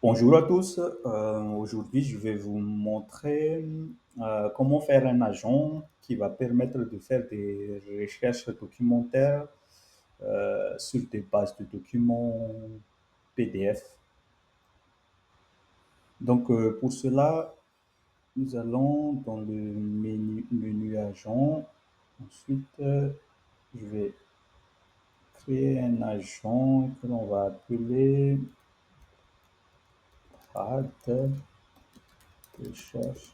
Bonjour à tous. Aujourd'hui, je vais vous montrer comment faire un agent qui va permettre de faire des recherches documentaires sur des bases de documents PDF. Donc, pour cela, nous allons dans le menu agent. Ensuite, je vais créer un agent que l'on va appeler RAD, recherche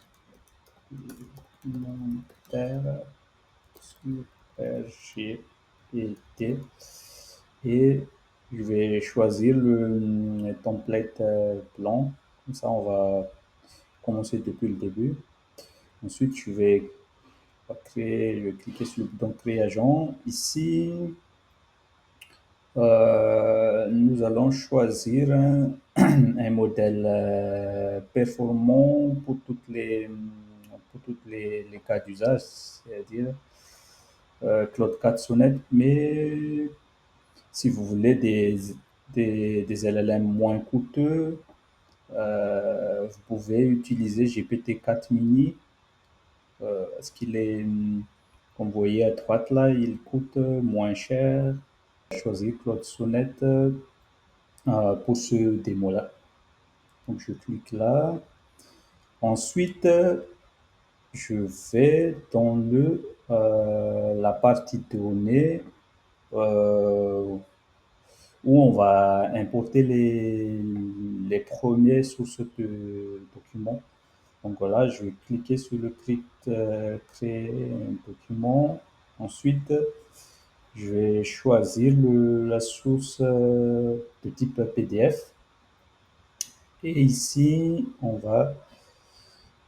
documentaire sur RGPD et je vais choisir le template blanc. Comme ça, on va commencer depuis le début. Ensuite, je vais cliquer sur le bouton créer agent. Ici, nous allons choisir un modèle performant pour toutes les cas d'usage, c'est-à-dire Claude 4 Sonnet, mais si vous voulez des LLM moins coûteux, vous pouvez utiliser GPT-4 Mini, parce qu'il est, comme vous voyez à droite là, il coûte moins cher. Choisir Claude Sonnet pour ce démo-là. Donc je clique là. Ensuite, je vais dans la partie données où on va importer les premières sources de documents. Donc voilà, je vais cliquer sur le clic créer un document. Ensuite, je vais choisir la source de type PDF. Et ici, on va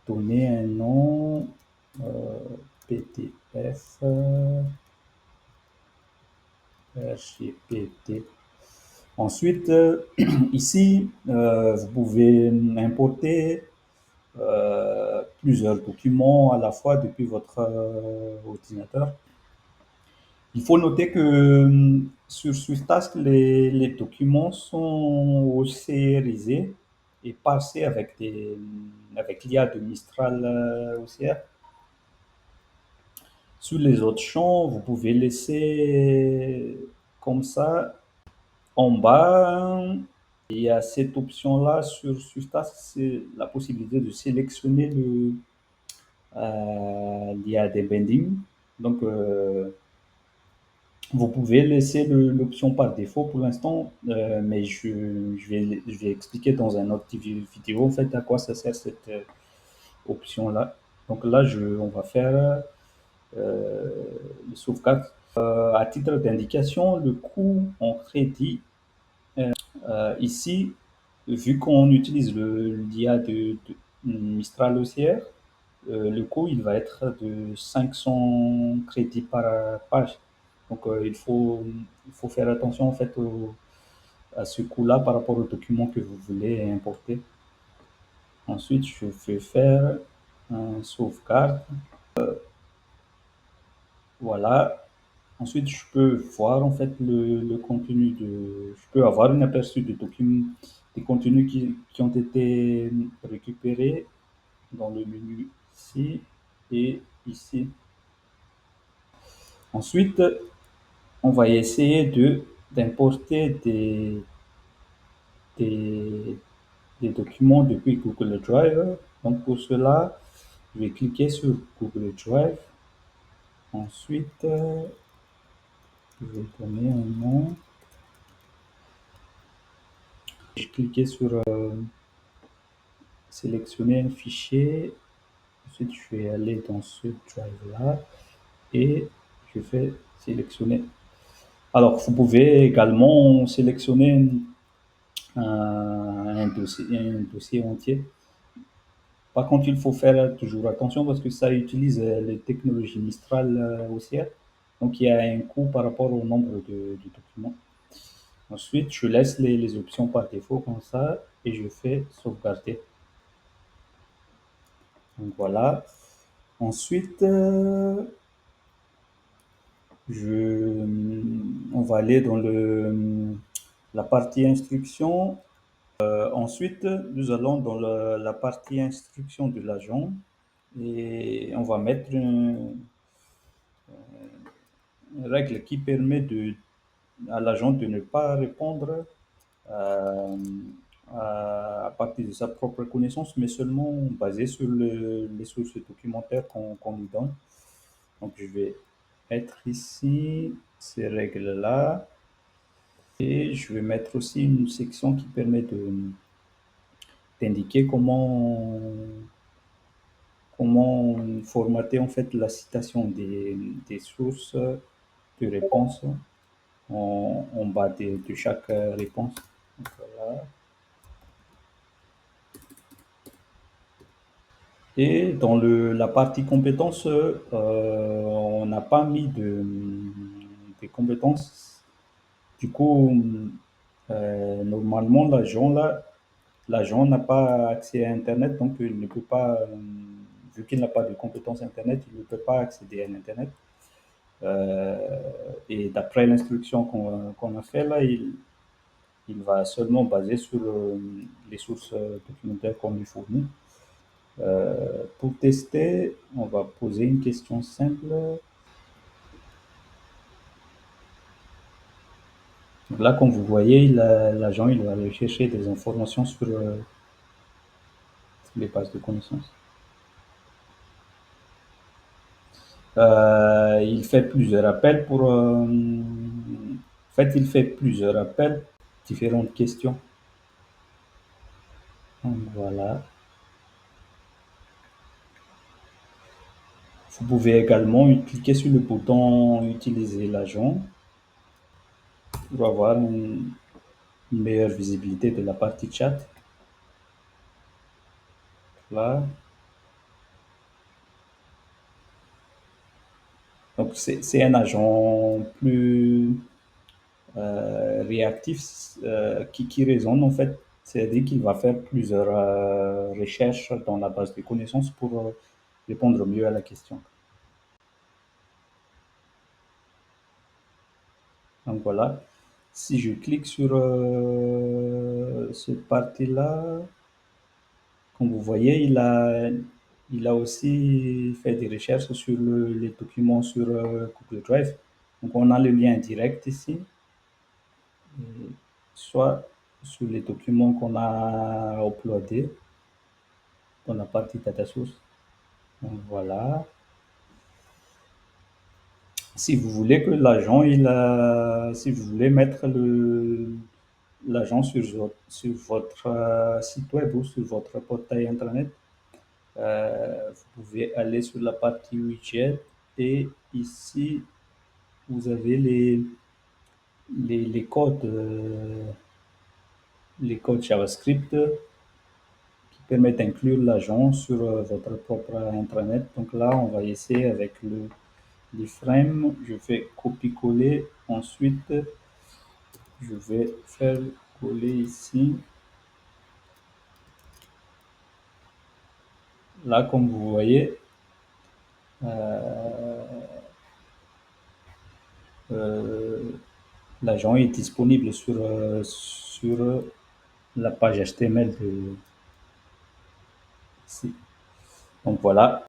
donner un nom PDF RGPD. Ensuite, ici, vous pouvez importer plusieurs documents à la fois depuis votre ordinateur. Il faut noter que sur Swift les documents sont OCRisés et parsés avec l'IA de Mistral OCR. Sur les autres champs, vous pouvez laisser comme ça. En bas, il y a cette option-là sur Swift, c'est la possibilité de sélectionner l'IA des bending. Donc, vous pouvez laisser l'option par défaut pour l'instant, mais je vais expliquer dans un autre vidéo en fait à quoi ça sert cette option-là. Donc là, on va faire le sauvegarde. À titre d'indication, le coût en crédit, ici, vu qu'on utilise l'IA de Mistral OCR, le coût il va être de 500 crédits par page. Donc il faut faire attention en fait à ce coût-là par rapport au document que vous voulez importer. Ensuite, je vais faire un sauvegarde. Voilà. Ensuite, je peux voir en fait le contenu je peux avoir un aperçu de documents, des contenus qui ont été récupérés dans le menu ici et ici. Ensuite, on va essayer d'importer des, des documents depuis Google Drive. Donc pour cela, je vais cliquer sur Google Drive. Ensuite, je vais donner un nom. Je vais cliquer sur sélectionner un fichier. Ensuite, je vais aller dans ce drive-là et je vais sélectionner. Alors, vous pouvez également sélectionner un dossier entier. Par contre, il faut faire toujours attention parce que ça utilise les technologies Mistral OCR. Donc, il y a un coût par rapport au nombre de documents. Ensuite, je laisse les options par défaut comme ça et je fais sauvegarder. Donc voilà. Ensuite, on va aller dans la partie instruction. Ensuite, nous allons dans la partie instruction de l'agent et on va mettre une règle qui permet à l'agent de ne pas répondre euh, à partir de sa propre connaissance, mais seulement basé sur les sources documentaires qu'on lui donne. Donc, je vais mettre ici ces règles-là et je vais mettre aussi une section qui permet d'indiquer comment formater en fait la citation des sources de réponse en bas de chaque réponse. Donc, voilà. Et dans la partie compétences, on n'a pas mis des compétences. Du coup, normalement, l'agent n'a pas accès à Internet, donc il ne peut pas, vu qu'il n'a pas de compétences Internet, il ne peut pas accéder à l'Internet. Et d'après l'instruction qu'on a fait là, il va seulement baser sur les sources documentaires qu'on lui fournit. Pour tester, on va poser une question simple. Donc là, comme vous voyez, l'agent il va aller chercher des informations sur les bases de connaissances. Il fait plusieurs appels en fait, il fait plusieurs appels, différentes questions. Donc, voilà. Vous pouvez également cliquer sur le bouton Utiliser l'agent pour avoir une meilleure visibilité de la partie chat. Là. Donc, c'est un agent plus réactif qui raisonne en fait. C'est-à-dire qu'il va faire plusieurs recherches dans la base de connaissances pour répondre mieux à la question. Donc voilà, si je clique sur cette partie-là, comme vous voyez, il a aussi fait des recherches sur les documents sur Google Drive. Donc on a le lien direct ici, soit sur les documents qu'on a uploadés dans la partie data source. Donc voilà. Si vous voulez que l'agent, si vous voulez mettre l'agent sur votre site web ou sur votre portail internet, vous pouvez aller sur la partie widget et ici, vous avez les codes, les codes JavaScript qui permettent d'inclure l'agent sur votre propre intranet. Donc là, on va essayer avec l'iframe. Je vais copier-coller. Ensuite, je vais faire coller ici. Là, comme vous voyez, euh, l'agent est disponible sur la page HTML de ici. Donc voilà,